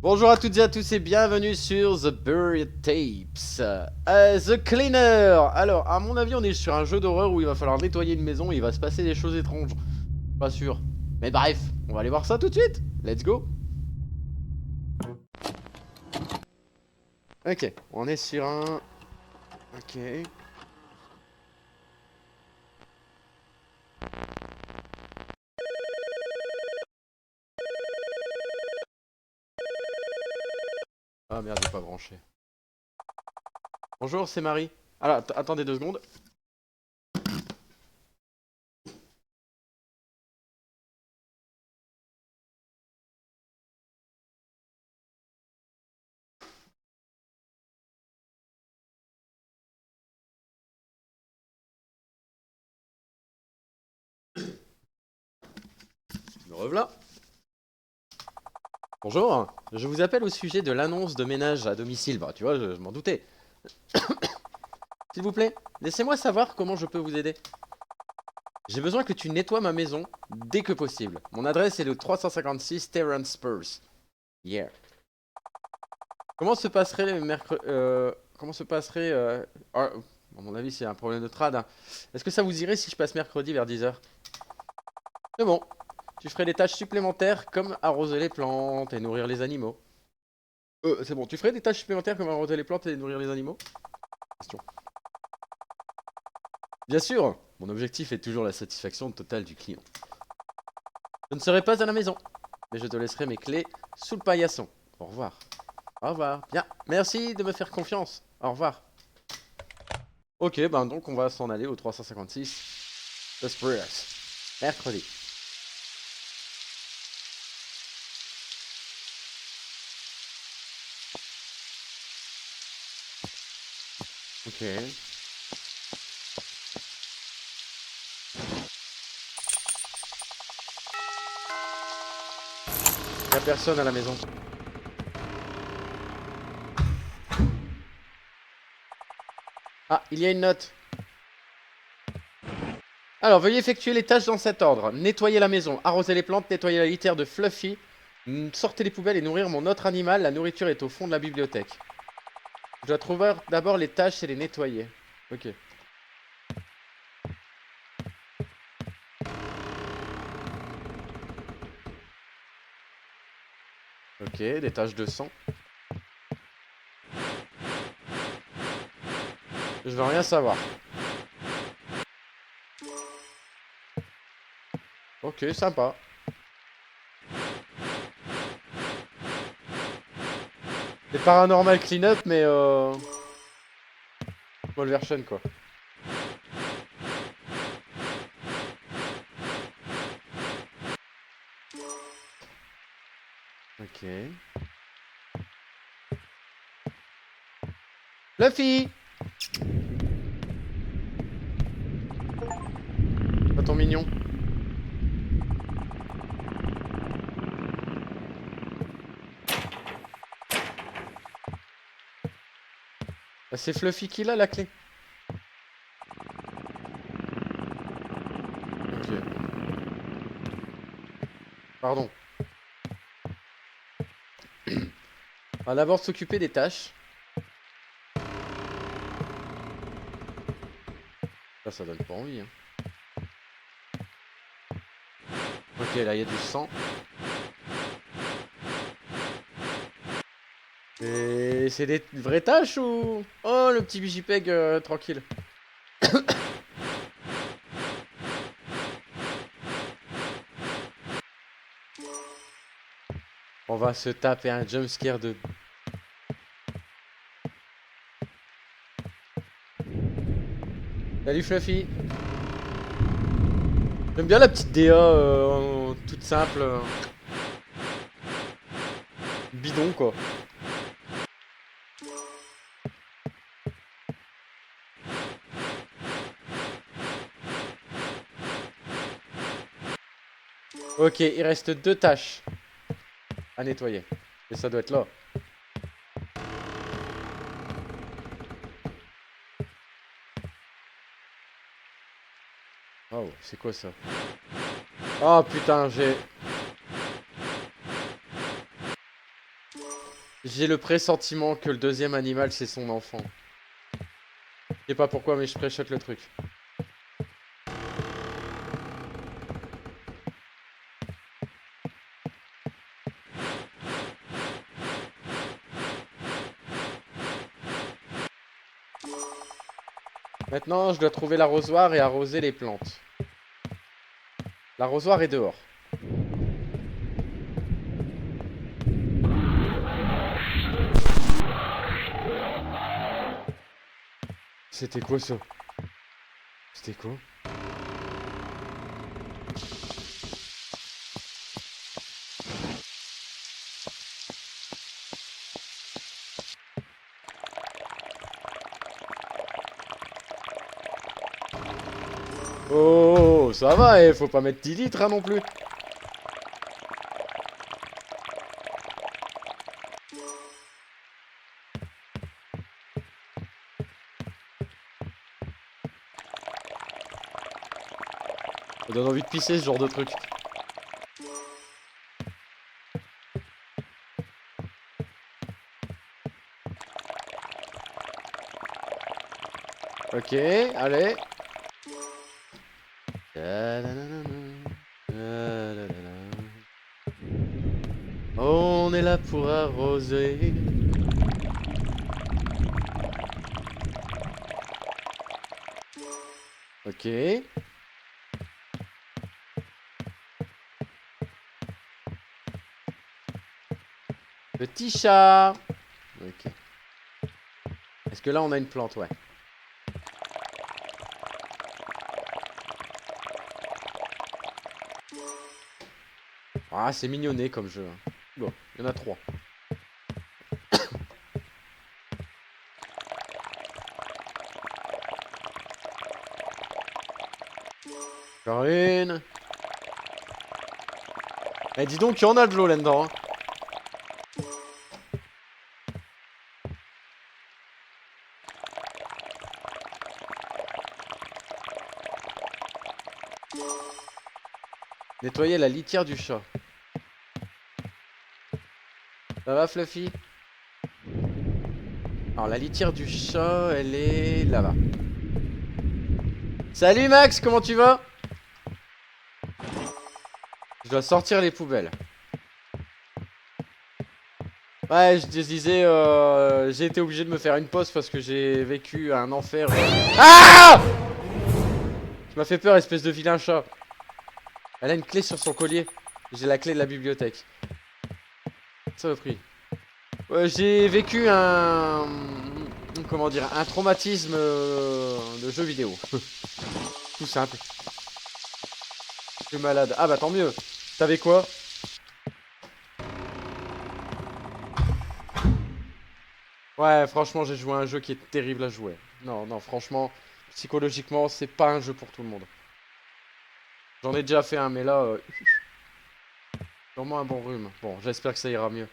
Bonjour à toutes et à tous et bienvenue sur The Buried Tapes. The Cleaner. Alors, à mon avis, on est sur un jeu d'horreur où il va falloir nettoyer une maison et il va se passer des choses étranges. Pas sûr. Mais bref, on va aller voir ça tout de suite. Let's go. Ok, on est sur un... Ok. Ah merde, j'ai pas branché. Bonjour, c'est Marie. Alors, attendez 2 secondes. Me revoilà. Bonjour, je vous appelle au sujet de l'annonce de ménage à domicile. Bah, tu vois, je m'en doutais. S'il vous plaît, laissez-moi savoir comment je peux vous aider. J'ai besoin que tu nettoies ma maison dès que possible. Mon adresse est le 356 Terrence Spurs. Yeah. Comment se passerait les mercredis... comment se passerait... ah, à mon avis, c'est un problème de trad, hein. Est-ce que ça vous irait si je passe mercredi vers 10 h? C'est bon. Tu ferais des tâches supplémentaires comme arroser les plantes et nourrir les animaux. C'est bon. Tu ferais des tâches supplémentaires comme arroser les plantes et nourrir les animaux? Question. Bien sûr. Mon objectif est toujours la satisfaction totale du client. Je ne serai pas à la maison, mais je te laisserai mes clés sous le paillasson. Au revoir. Au revoir. Bien. Merci de me faire confiance. Au revoir. Ok, ben donc on va s'en aller au 356 Express. Mercredi. Ok. Y'a personne à la maison. Ah, il y a une note. Alors, veuillez effectuer les tâches dans cet ordre. Nettoyer la maison, arroser les plantes, nettoyer la litière de Fluffy, sortir les poubelles et nourrir mon autre animal. La nourriture est au fond de la bibliothèque. Je dois trouver d'abord les tâches et les nettoyer. Ok. Ok, des taches de sang. Je veux rien savoir. Ok, sympa. C'est paranormal clean-up, mais small version quoi. Ok. Fluffy! Pas ton mignon. Bah, c'est Fluffy qui l'a la clé. Ok. Pardon. On va d'abord s'occuper des tâches. Ça donne pas envie, hein. Ok, là, il y a du sang. Et c'est des vraies tâches ou... Oh, le petit Bijipeg, tranquille. On va se taper un jumpscare de... Salut Fluffy. J'aime bien la petite DA toute simple. Bidon, quoi. Ok, il reste 2 tâches à nettoyer. Et ça doit être là. Oh, c'est quoi ça? Oh putain, j'ai... J'ai le pressentiment que le deuxième animal, c'est son enfant. Je sais pas pourquoi, mais je préchote le truc. Maintenant, je dois trouver l'arrosoir et arroser les plantes. L'arrosoir est dehors. C'était quoi ça? C'était quoi? Oh, ça va, faut pas mettre 10 litres hein, non plus. Ça donne envie de pisser ce genre de truc. Ok, allez. On est là pour arroser. Ok. Petit chat. Ok. Est-ce que là on a une plante? Ouais. Ah, c'est mignonné comme jeu. Bon, il y en a 3. Encore une. Eh, dis donc, il y en a de l'eau là-dedans. Hein. Nettoyer la litière du chat. Ça va, Fluffy? Alors, la litière du chat, elle est là-bas. Salut, Max, comment tu vas? Je dois sortir les poubelles. Ouais, je disais, j'ai été obligé de me faire une pause parce que j'ai vécu un enfer. Ah! Tu m'as fait peur, espèce de vilain chat. Elle a une clé sur son collier. J'ai la clé de la bibliothèque. Ça me prie. J'ai vécu un... Comment dire? Un traumatisme de jeu vidéo. Tout simple. Je suis malade. Ah bah tant mieux. T'avais quoi? Ouais, franchement, j'ai joué à un jeu qui est terrible à jouer. Non, non, franchement, psychologiquement, c'est pas un jeu pour tout le monde. J'en ai déjà fait un, mais là... Sûrement un bon rhume. Bon, j'espère que ça ira mieux.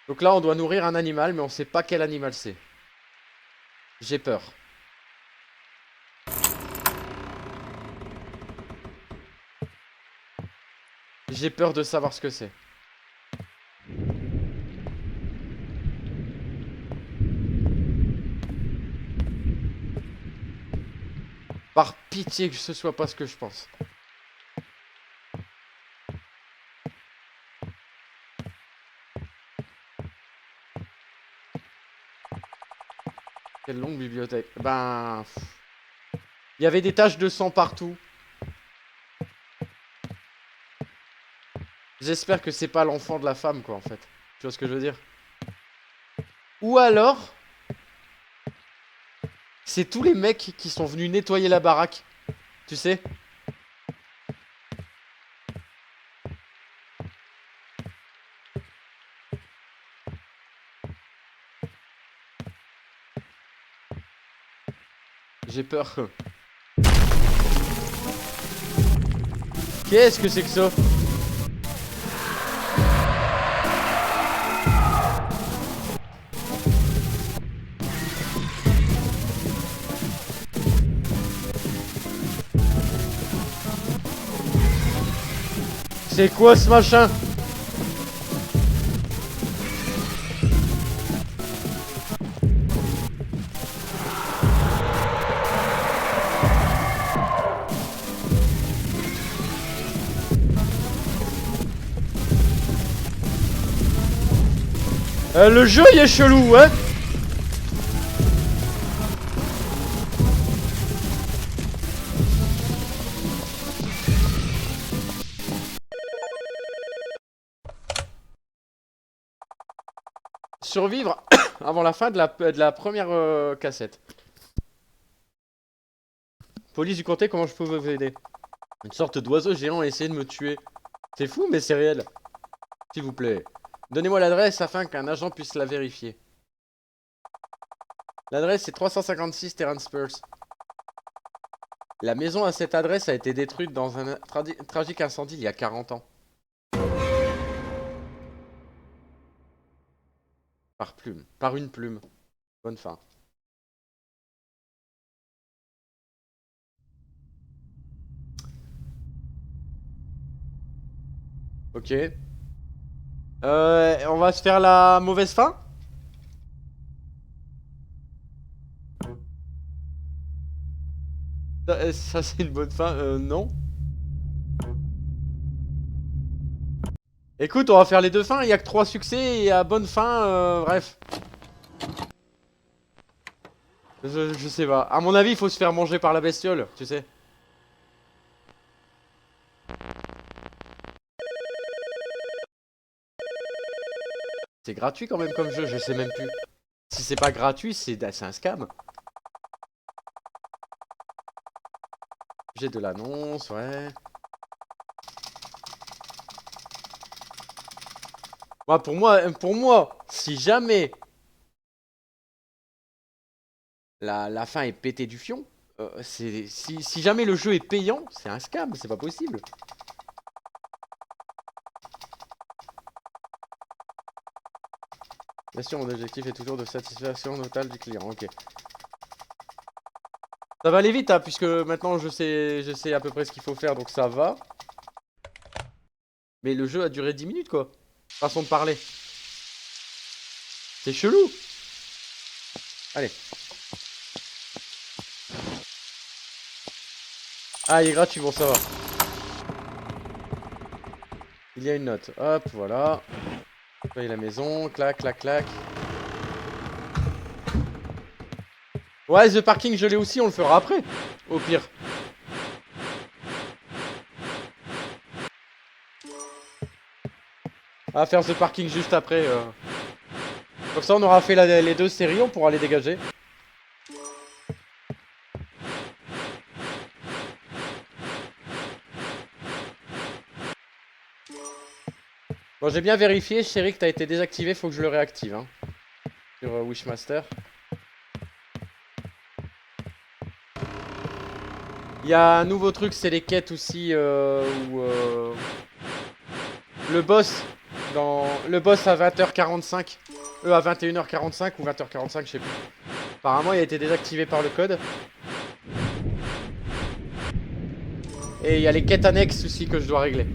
Donc là, on doit nourrir un animal, mais on sait pas quel animal c'est. J'ai peur. J'ai peur de savoir ce que c'est. Par pitié que ce soit pas ce que je pense. Quelle longue bibliothèque. Ben... Il y avait des taches de sang partout. J'espère que c'est pas l'enfant de la femme, quoi, en fait. Tu vois ce que je veux dire? Ou alors... C'est tous les mecs qui sont venus nettoyer la baraque. Tu sais? J'ai peur. Qu'est-ce que c'est que ça? C'est quoi ce machin? Le jeu il est chelou, ouais. Survivre avant la fin de la première cassette. Police du comté, comment je peux vous aider? Une sorte d'oiseau géant a essayé de me tuer. C'est fou, mais c'est réel. S'il vous plaît, donnez-moi l'adresse afin qu'un agent puisse la vérifier. L'adresse est 356 Terrence Spurs. La maison à cette adresse a été détruite dans un tragique incendie il y a 40 ans. Par plume. Par une plume. Bonne fin. Ok. On va se faire la mauvaise fin? Ça c'est une bonne fin. Non. Écoute, on va faire les deux fins. Il y a que 3 succès et à bonne fin, bref. Je sais pas. À mon avis, il faut se faire manger par la bestiole, tu sais. C'est gratuit quand même comme jeu, je sais même plus. Si c'est pas gratuit, c'est un scam. J'ai de l'annonce, ouais. Pour moi, si jamais la fin est pétée du fion, si jamais le jeu est payant, c'est un scam, c'est pas possible. Bien sûr, mon objectif est toujours de satisfaction totale du client, ok. Ça va aller vite, hein, puisque maintenant je sais à peu près ce qu'il faut faire, donc ça va. Mais le jeu a duré 10 minutes, quoi. Façon de parler. C'est chelou. Allez. Ah, il est gratuit, bon, ça va. Il y a une note. Hop, voilà. Paye la maison. Clac, clac, clac. Ouais, The Parking, je l'ai aussi, on le fera après. Au pire. On va faire The Parking juste après. Comme ça, on aura fait les deux séries, on pourra les dégager. Bon, j'ai bien vérifié, chérie, que t'as été désactivé, faut que je le réactive. Hein, sur Wishmaster. Il y a un nouveau truc, c'est les quêtes aussi, où le boss, le boss à 20h45, à 21h45 ou 20h45, je sais plus. Apparemment, il a été désactivé par le code. Et il y a les quêtes annexes aussi que je dois régler.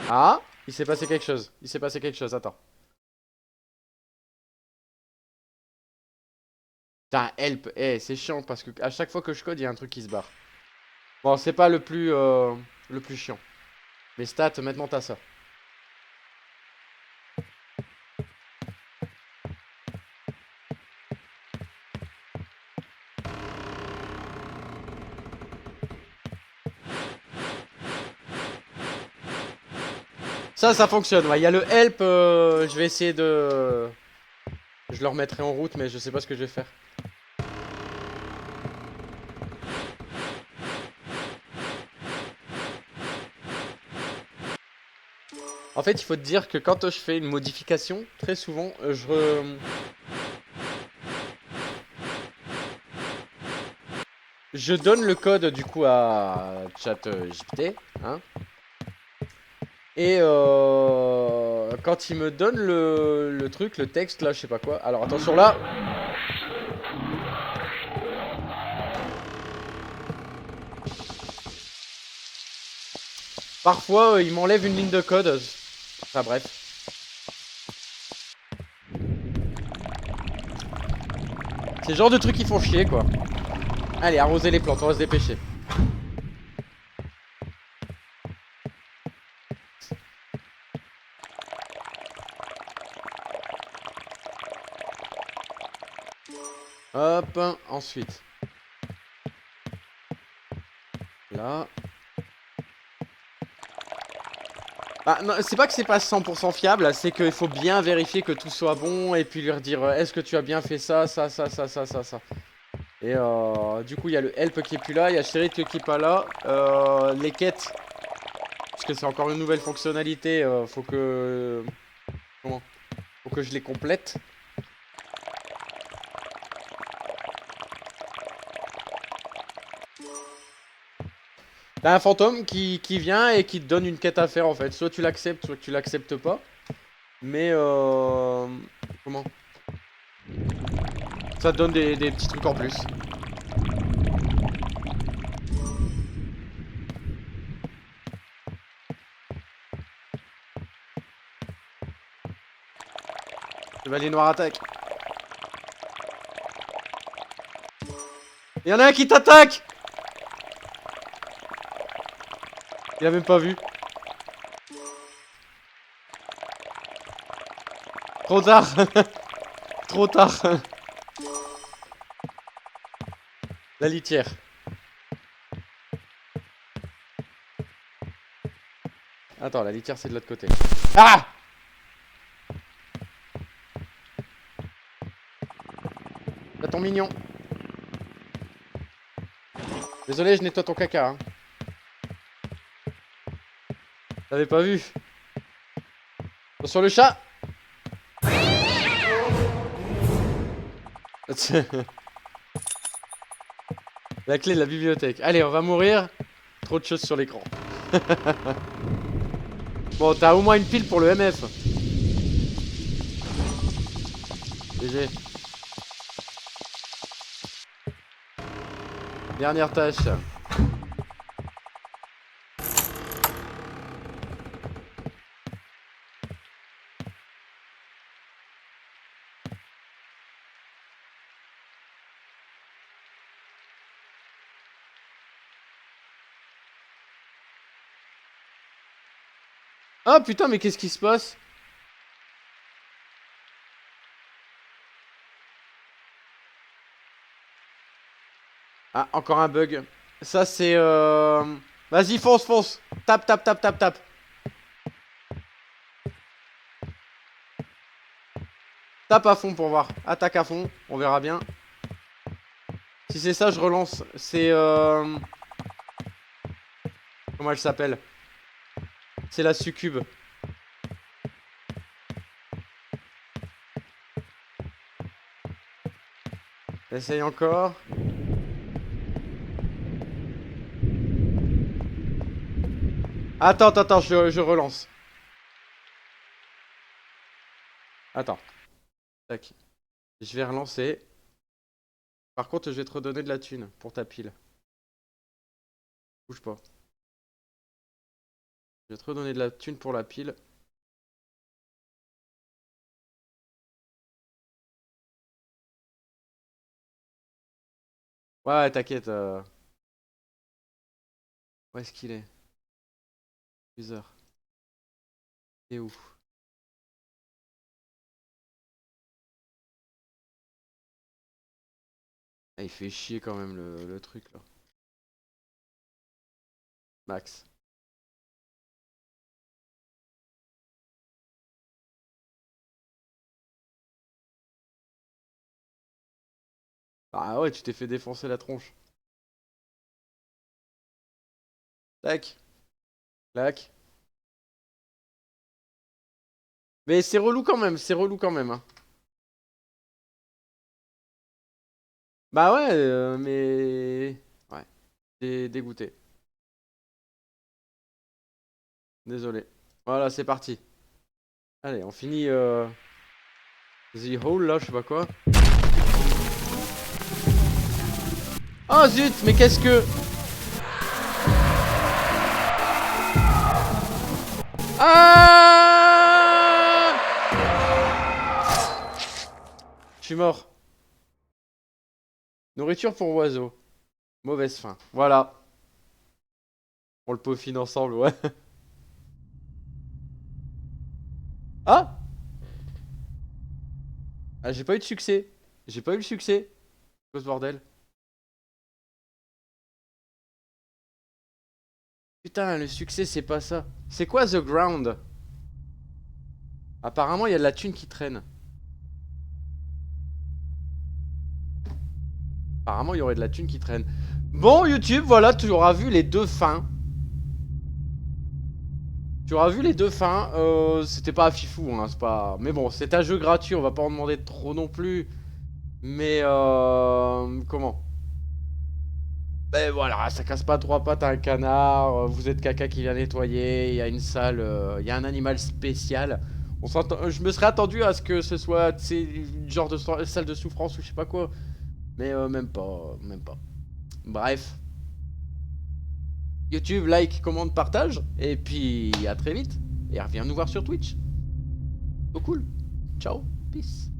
Ah, il s'est passé quelque chose. Il s'est passé quelque chose, attends. Putain, help. Eh, c'est chiant parce que à chaque fois que je code, il y a un truc qui se barre. Bon, c'est pas le plus chiant. Mais stats, maintenant t'as ça. Ça fonctionne. Ouais, il y a le help. Je vais essayer de. Je le remettrai en route, mais je sais pas ce que je vais faire. En fait, il faut te dire que quand je fais une modification, très souvent, je donne le code du coup à ChatGPT, hein. Et quand il me donne le truc, le texte là, je sais pas quoi. Alors attention là. Parfois, il m'enlève une ligne de code. Enfin bref. C'est le genre de trucs qui font chier quoi. Allez, arroser les plantes, on va se dépêcher. Hop, ensuite. Là. Bah, non, c'est pas que c'est pas 100% fiable, c'est qu'il faut bien vérifier que tout soit bon et puis lui redire est-ce que tu as bien fait ça. Et du coup, il y a le help qui est plus là, il y a Sherit qui est pas là. Les quêtes, parce que c'est encore une nouvelle fonctionnalité, faut que. Comment? Faut que je les complète. T'as un fantôme qui vient et qui te donne une quête à faire en fait. Soit tu l'acceptes, soit tu l'acceptes pas. Mais comment? Ça te donne des petits trucs en plus. Chevalier noir attaque. Il y en a un qui t'attaque. Il a même pas vu. Trop tard. Trop tard. La litière. Attends, la litière c'est de l'autre côté. Ah! T'as ton mignon. Désolé, je nettoie ton caca. Hein. T'avais pas vu? Sur le chat. La clé de la bibliothèque. Allez, on va mourir. Trop de choses sur l'écran. Bon, t'as au moins une pile pour le MF. GG. Dernière tâche. Ah putain, mais qu'est-ce qui se passe? Ah, encore un bug. Ça, c'est... Vas-y, fonce, fonce. Tape, tape, tape, tape, tape. Tape à fond pour voir. Attaque à fond, on verra bien. Si c'est ça, je relance. C'est... Comment elle s'appelle? C'est la succube. Essaye encore. Attends, attends, attends, je relance. Attends. Tac. Je vais relancer. Par contre, je vais te redonner de la thune pour ta pile. Bouge pas. Je vais te redonner de la thune pour la pile. Ouais, ouais, t'inquiète. Où est-ce qu'il est? User. Il est où? Ah, il fait chier quand même le truc là. Max. Ah ouais, tu t'es fait défoncer la tronche. Tac. Clac. Mais c'est relou quand même, c'est relou quand même. Hein. Bah ouais, mais... Ouais. T'es dégoûté. Désolé. Voilà, c'est parti. Allez, on finit The Hole là, je sais pas quoi. Oh zut, mais qu'est-ce que... Ah! Je suis mort. Nourriture pour oiseaux. Mauvaise faim. Voilà. On le peaufine ensemble, ouais. Ah! Ah, j'ai pas eu de succès. J'ai pas eu le succès. Quoi ce bordel? Putain, le succès, c'est pas ça. C'est quoi The Ground? Apparemment, il y a de la thune qui traîne. Apparemment, il y aurait de la thune qui traîne. Bon, YouTube, voilà, tu auras vu les deux fins. Tu auras vu les deux fins. C'était pas à fifou, hein, c'est pas... Mais bon, c'est un jeu gratuit, on va pas en demander trop non plus. Mais, comment? Ben voilà, ça casse pas trois pattes à un canard. Vous êtes caca qui vient nettoyer. Il y a une salle, il y a un animal spécial. Je me serais attendu à ce que ce soit, tu sais, une genre de salle de souffrance ou je sais pas quoi. Mais même pas, même pas. Bref. YouTube, like, commande, partage. Et puis à très vite. Et reviens nous voir sur Twitch. Trop cool. Ciao. Peace.